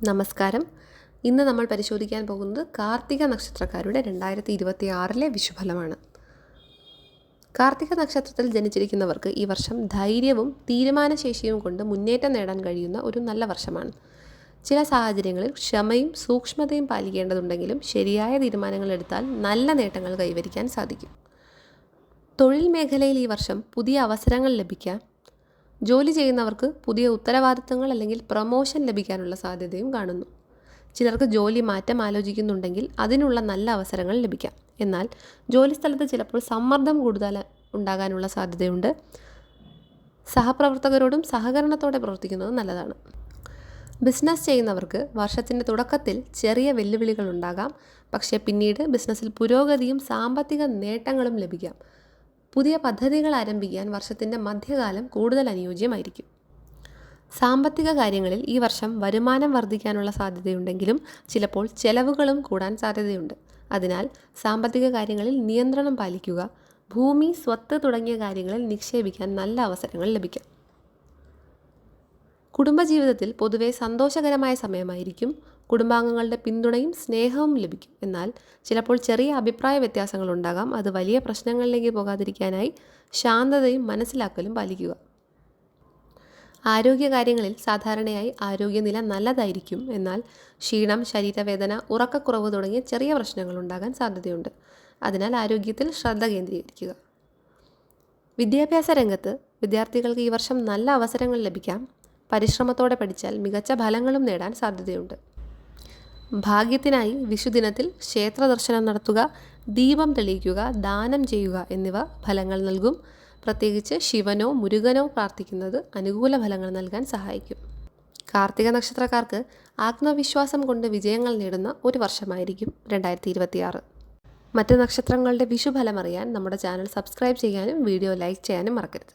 നമസ്കാരം. ഇന്ന് നമ്മൾ പരിശോധിക്കാൻ പോകുന്നത് കാർത്തിക നക്ഷത്രക്കാരുടെ 2026 വിഷുഫലമാണ്. കാർത്തിക നക്ഷത്രത്തിൽ ജനിച്ചിരിക്കുന്നവർക്ക് ഈ വർഷം ധൈര്യവും തീരുമാനശേഷിയും കൊണ്ട് മുന്നേറ്റം നേടാൻ കഴിയുന്ന ഒരു നല്ല വർഷമാണ്. ചില സാഹചര്യങ്ങളിൽ ക്ഷമയും സൂക്ഷ്മതയും പാലിക്കേണ്ടതുണ്ടെങ്കിലും ശരിയായ തീരുമാനങ്ങൾ എടുത്താൽ നല്ല നേട്ടങ്ങൾ കൈവരിക്കാൻ സാധിക്കും. തൊഴിൽ മേഖലയിൽ ഈ വർഷം പുതിയ അവസരങ്ങൾ ലഭിക്കാം. ജോലി ചെയ്യുന്നവർക്ക് പുതിയ ഉത്തരവാദിത്തങ്ങൾ അല്ലെങ്കിൽ പ്രമോഷൻ ലഭിക്കാനുള്ള സാധ്യതയും കാണുന്നു. ചിലർക്ക് ജോലി മാറ്റം ആലോചിക്കുന്നുണ്ടെങ്കിൽ അതിനുള്ള നല്ല അവസരങ്ങൾ ലഭിക്കാം. എന്നാൽ ജോലിസ്ഥലത്ത് ചിലപ്പോൾ സമ്മർദ്ദം കൂടുതൽ ഉണ്ടാകാനുള്ള സാധ്യതയുണ്ട്. സഹപ്രവർത്തകരോടും സഹകരണത്തോടെ പ്രവർത്തിക്കുന്നത് നല്ലതാണ്. ബിസിനസ് ചെയ്യുന്നവർക്ക് വർഷത്തിൻ്റെ തുടക്കത്തിൽ ചെറിയ വെല്ലുവിളികൾ ഉണ്ടാകാം. പക്ഷേ പിന്നീട് ബിസിനസ്സിൽ പുരോഗതിയും സാമ്പത്തിക നേട്ടങ്ങളും ലഭിക്കാം. പുതിയ പദ്ധതികൾ ആരംഭിക്കാൻ വർഷത്തിൻ്റെ മധ്യകാലം കൂടുതൽ അനുയോജ്യമായിരിക്കും. സാമ്പത്തിക കാര്യങ്ങളിൽ ഈ വർഷം വരുമാനം വർദ്ധിക്കാനുള്ള സാധ്യതയുണ്ടെങ്കിലും ചിലപ്പോൾ ചെലവുകളും കൂടാൻ സാധ്യതയുണ്ട്. അതിനാൽ സാമ്പത്തിക കാര്യങ്ങളിൽ നിയന്ത്രണം പാലിക്കുക. ഭൂമി, സ്വത്ത് തുടങ്ങിയ കാര്യങ്ങളിൽ നിക്ഷേപിക്കാൻ നല്ല അവസരങ്ങൾ ലഭിക്കാം. കുടുംബജീവിതത്തിൽ പൊതുവെ സന്തോഷകരമായ സമയമായിരിക്കും. കുടുംബാംഗങ്ങളുടെ പിന്തുണയും സ്നേഹവും ലഭിക്കും. എന്നാൽ ചിലപ്പോൾ ചെറിയ അഭിപ്രായ വ്യത്യാസങ്ങൾ ഉണ്ടാകാം. അത് വലിയ പ്രശ്നങ്ങളിലേക്ക് പോകാതിരിക്കാനായി ശാന്തതയും മനസ്സിലാക്കലും പാലിക്കുക. ആരോഗ്യകാര്യങ്ങളിൽ സാധാരണയായി ആരോഗ്യനില നല്ലതായിരിക്കും. എന്നാൽ ക്ഷീണം, ശരീരവേദന, ഉറക്കക്കുറവ് തുടങ്ങിയ ചെറിയ പ്രശ്നങ്ങൾ ഉണ്ടാകാൻ സാധ്യതയുണ്ട്. അതിനാൽ ആരോഗ്യത്തിൽ ശ്രദ്ധ കേന്ദ്രീകരിക്കുക. വിദ്യാഭ്യാസ രംഗത്ത് വിദ്യാർത്ഥികൾക്ക് ഈ വർഷം നല്ല അവസരങ്ങൾ ലഭിക്കാം. പരിശ്രമത്തോടെ പഠിച്ചാൽ മികച്ച ഫലങ്ങളും നേടാൻ സാധ്യതയുണ്ട്. ഭാഗ്യത്തിനായി വിഷുദിനത്തിൽ ക്ഷേത്ര ദർശനം നടത്തുക, ദീപം തെളിയിക്കുക, ദാനം ചെയ്യുക എന്നിവ ഫലങ്ങൾ നൽകും. പ്രത്യേകിച്ച് ശിവനോ മുരുകനോ പ്രാർത്ഥിക്കുന്നത് അനുകൂല ഫലങ്ങൾ നൽകാൻ സഹായിക്കും. കാർത്തിക നക്ഷത്രക്കാർക്ക് ആത്മവിശ്വാസം കൊണ്ട് വിജയങ്ങൾ നേടുന്ന ഒരു വർഷമായിരിക്കും 2026. മറ്റ് നക്ഷത്രങ്ങളുടെ വിഷുഫലം അറിയാൻ നമ്മുടെ ചാനൽ സബ്സ്ക്രൈബ് ചെയ്യാനും വീഡിയോ ലൈക്ക് ചെയ്യാനും മറക്കരുത്.